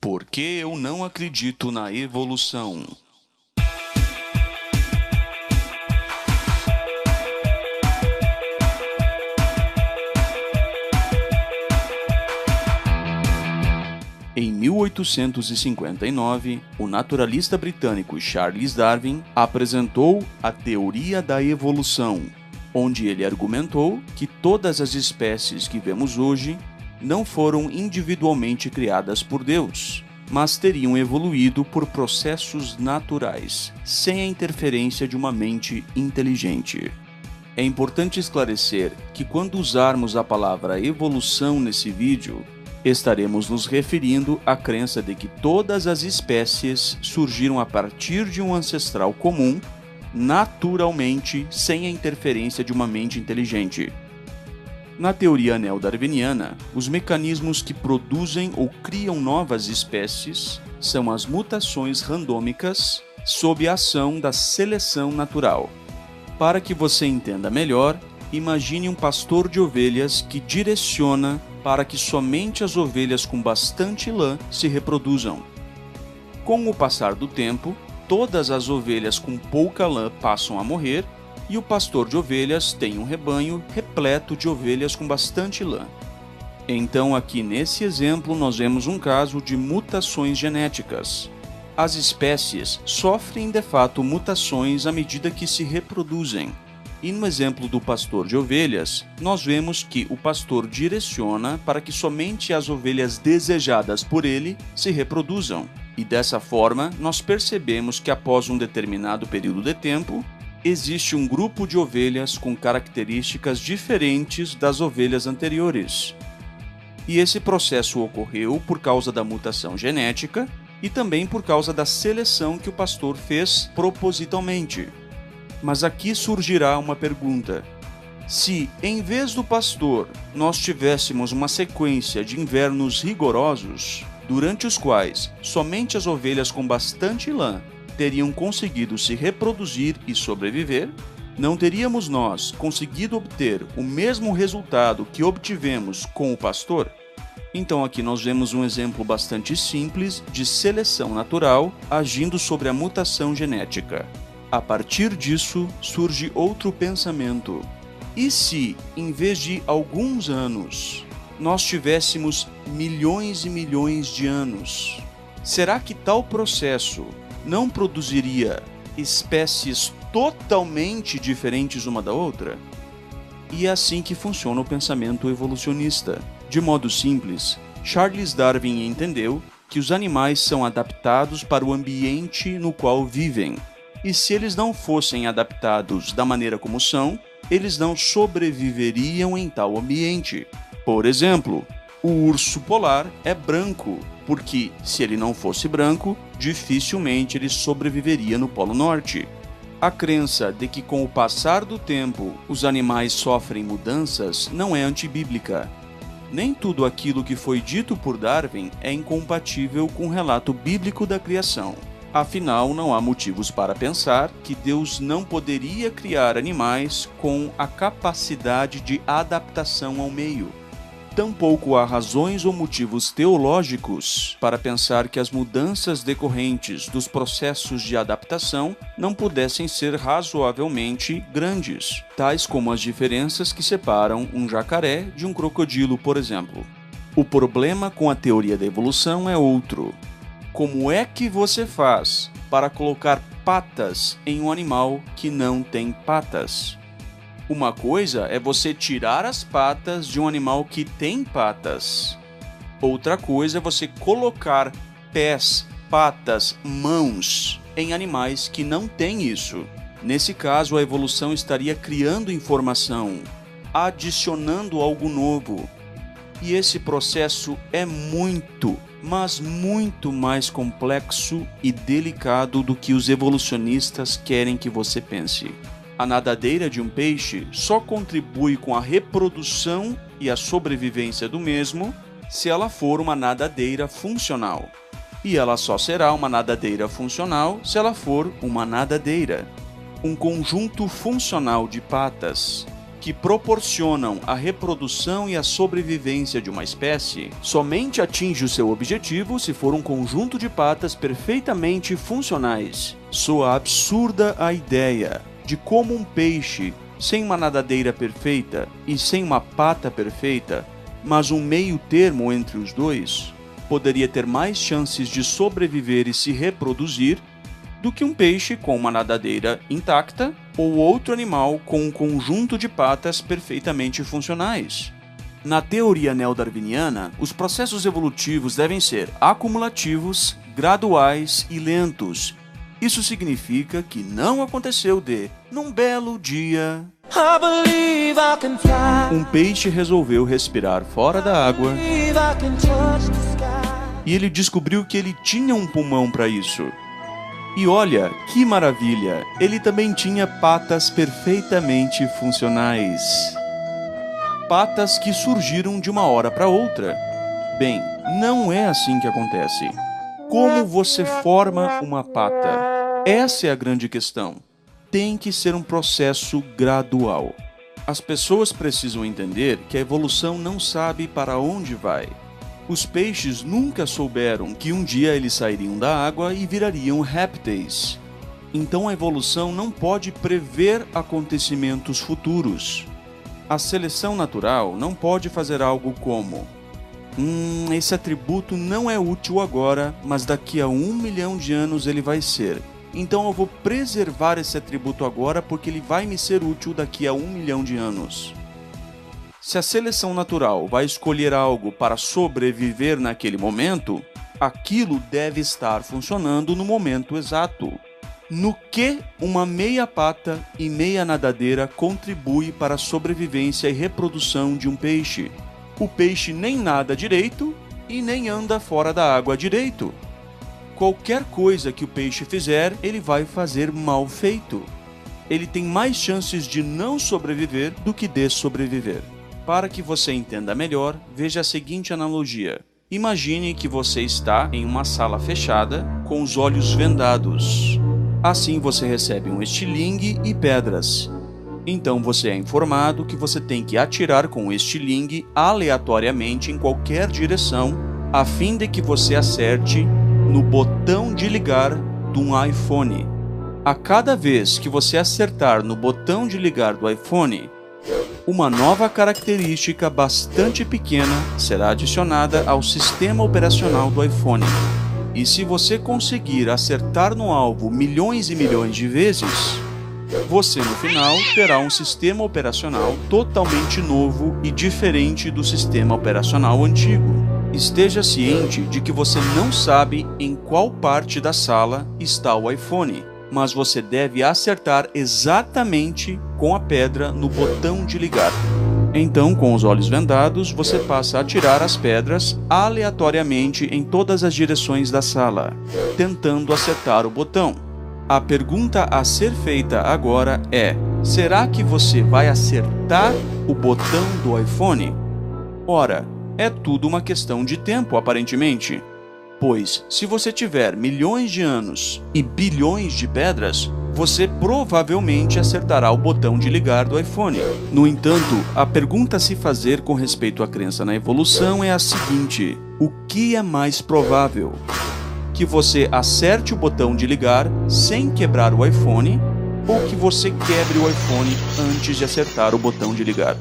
Por que eu não acredito na evolução? Em 1859, o naturalista britânico Charles Darwin apresentou a teoria da evolução, onde ele argumentou que todas as espécies que vemos hoje não foram individualmente criadas por Deus, mas teriam evoluído por processos naturais, sem a interferência de uma mente inteligente. É importante esclarecer que quando usarmos a palavra evolução nesse vídeo, estaremos nos referindo à crença de que todas as espécies surgiram a partir de um ancestral comum, naturalmente, sem a interferência de uma mente inteligente. Na teoria neo-darwiniana, os mecanismos que produzem ou criam novas espécies são as mutações randômicas sob a ação da seleção natural. Para que você entenda melhor, imagine um pastor de ovelhas que direciona para que somente as ovelhas com bastante lã se reproduzam. Com o passar do tempo, todas as ovelhas com pouca lã passam a morrer e o pastor de ovelhas tem um rebanho repleto de ovelhas com bastante lã. Então, aqui nesse exemplo, nós vemos um caso de mutações genéticas. As espécies sofrem de fato mutações à medida que se reproduzem. E no exemplo do pastor de ovelhas, nós vemos que o pastor direciona para que somente as ovelhas desejadas por ele se reproduzam. E dessa forma, nós percebemos que após um determinado período de tempo, existe um grupo de ovelhas com características diferentes das ovelhas anteriores. E esse processo ocorreu por causa da mutação genética e também por causa da seleção que o pastor fez propositalmente. Mas aqui surgirá uma pergunta. Se, em vez do pastor, nós tivéssemos uma sequência de invernos rigorosos, durante os quais somente as ovelhas com bastante lã teriam conseguido se reproduzir e sobreviver, não teríamos nós conseguido obter o mesmo resultado que obtivemos com o pastor? Então aqui nós vemos um exemplo bastante simples de seleção natural agindo sobre a mutação genética. A partir disso, surge outro pensamento. E se, em vez de alguns anos, nós tivéssemos milhões e milhões de anos? Será que tal processo não produziria espécies totalmente diferentes uma da outra? E é assim que funciona o pensamento evolucionista. De modo simples, Charles Darwin entendeu que os animais são adaptados para o ambiente no qual vivem. E se eles não fossem adaptados da maneira como são, eles não sobreviveriam em tal ambiente. Por exemplo, o urso polar é branco, porque se ele não fosse branco, dificilmente ele sobreviveria no Polo Norte. A crença de que com o passar do tempo os animais sofrem mudanças não é antibíblica. Nem tudo aquilo que foi dito por Darwin é incompatível com o relato bíblico da criação. Afinal, não há motivos para pensar que Deus não poderia criar animais com a capacidade de adaptação ao meio. Tampouco há razões ou motivos teológicos para pensar que as mudanças decorrentes dos processos de adaptação não pudessem ser razoavelmente grandes, tais como as diferenças que separam um jacaré de um crocodilo, por exemplo. O problema com a teoria da evolução é outro. Como é que você faz para colocar patas em um animal que não tem patas? Uma coisa é você tirar as patas de um animal que tem patas. Outra coisa é você colocar pés, patas, mãos em animais que não têm isso. Nesse caso, a evolução estaria criando informação, adicionando algo novo. E esse processo é muito, mas muito mais complexo e delicado do que os evolucionistas querem que você pense. A nadadeira de um peixe só contribui com a reprodução e a sobrevivência do mesmo se ela for uma nadadeira funcional. E ela só será uma nadadeira funcional se ela for uma nadadeira. Um conjunto funcional de patas que proporcionam a reprodução e a sobrevivência de uma espécie somente atinge o seu objetivo se for um conjunto de patas perfeitamente funcionais. Soa absurda a ideia de como um peixe, sem uma nadadeira perfeita e sem uma pata perfeita, mas um meio termo entre os dois, poderia ter mais chances de sobreviver e se reproduzir do que um peixe com uma nadadeira intacta ou outro animal com um conjunto de patas perfeitamente funcionais. Na teoria neodarwiniana, os processos evolutivos devem ser acumulativos, graduais e lentos. Isso significa que não aconteceu num belo dia, um peixe resolveu respirar fora da água e ele descobriu que ele tinha um pulmão para isso. E olha, que maravilha! Ele também tinha patas perfeitamente funcionais. Patas que surgiram de uma hora para outra. Bem, não é assim que acontece. Como você forma uma pata? Essa é a grande questão. Tem que ser um processo gradual. As pessoas precisam entender que a evolução não sabe para onde vai. Os peixes nunca souberam que um dia eles sairiam da água e virariam répteis. Então a evolução não pode prever acontecimentos futuros. A seleção natural não pode fazer algo como: esse atributo não é útil agora, mas daqui a 1 milhão de anos ele vai ser. Então eu vou preservar esse atributo agora porque ele vai me ser útil daqui a 1 milhão de anos. Se a seleção natural vai escolher algo para sobreviver naquele momento, aquilo deve estar funcionando no momento exato. No que uma meia pata e meia nadadeira contribui para a sobrevivência e reprodução de um peixe? O peixe nem nada direito e nem anda fora da água direito. Qualquer coisa que o peixe fizer, ele vai fazer mal feito. Ele tem mais chances de não sobreviver do que de sobreviver. Para que você entenda melhor, veja a seguinte analogia. Imagine que você está em uma sala fechada, com os olhos vendados. Assim você recebe um estilingue e pedras. Então você é informado que você tem que atirar com o estilingue aleatoriamente em qualquer direção, a fim de que você acerte no botão de ligar de um iPhone. A cada vez que você acertar no botão de ligar do iPhone, uma nova característica bastante pequena será adicionada ao sistema operacional do iPhone. E se você conseguir acertar no alvo milhões e milhões de vezes, você no final terá um sistema operacional totalmente novo e diferente do sistema operacional antigo. Esteja ciente de que você não sabe em qual parte da sala está o iPhone, mas você deve acertar exatamente com a pedra no botão de ligar. Então, com os olhos vendados, você passa a atirar as pedras aleatoriamente em todas as direções da sala, tentando acertar o botão. A pergunta a ser feita agora é: será que você vai acertar o botão do iPhone? Ora, é tudo uma questão de tempo, aparentemente. Pois, se você tiver milhões de anos e bilhões de pedras, você provavelmente acertará o botão de ligar do iPhone. No entanto, a pergunta a se fazer com respeito à crença na evolução é a seguinte: o que é mais provável? Que você acerte o botão de ligar sem quebrar o iPhone, ou que você quebre o iPhone antes de acertar o botão de ligar?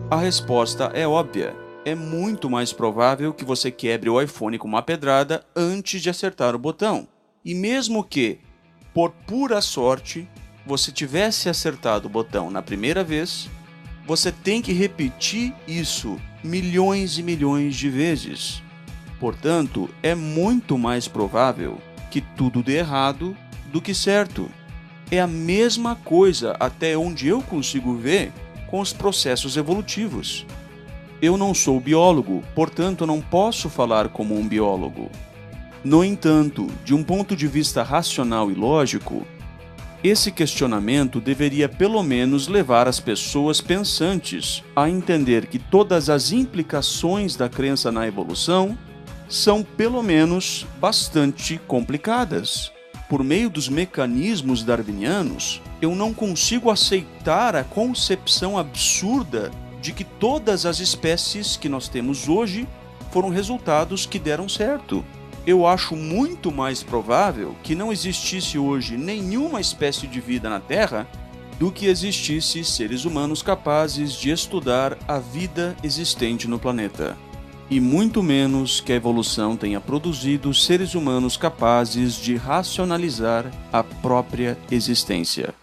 A resposta é óbvia. É muito mais provável que você quebre o iPhone com uma pedrada antes de acertar o botão. E mesmo que, por pura sorte, você tivesse acertado o botão na primeira vez, você tem que repetir isso milhões e milhões de vezes. Portanto, é muito mais provável que tudo dê errado do que certo. É a mesma coisa, até onde eu consigo ver, com os processos evolutivos. Eu não sou biólogo, portanto não posso falar como um biólogo. No entanto, de um ponto de vista racional e lógico, esse questionamento deveria pelo menos levar as pessoas pensantes a entender que todas as implicações da crença na evolução são pelo menos bastante complicadas. Por meio dos mecanismos darwinianos, Eu não consigo aceitar a concepção absurda de que todas as espécies que nós temos hoje foram resultados que deram certo. Eu acho muito mais provável que não existisse hoje nenhuma espécie de vida na Terra do que existisse seres humanos capazes de estudar a vida existente no planeta. E muito menos que a evolução tenha produzido seres humanos capazes de racionalizar a própria existência.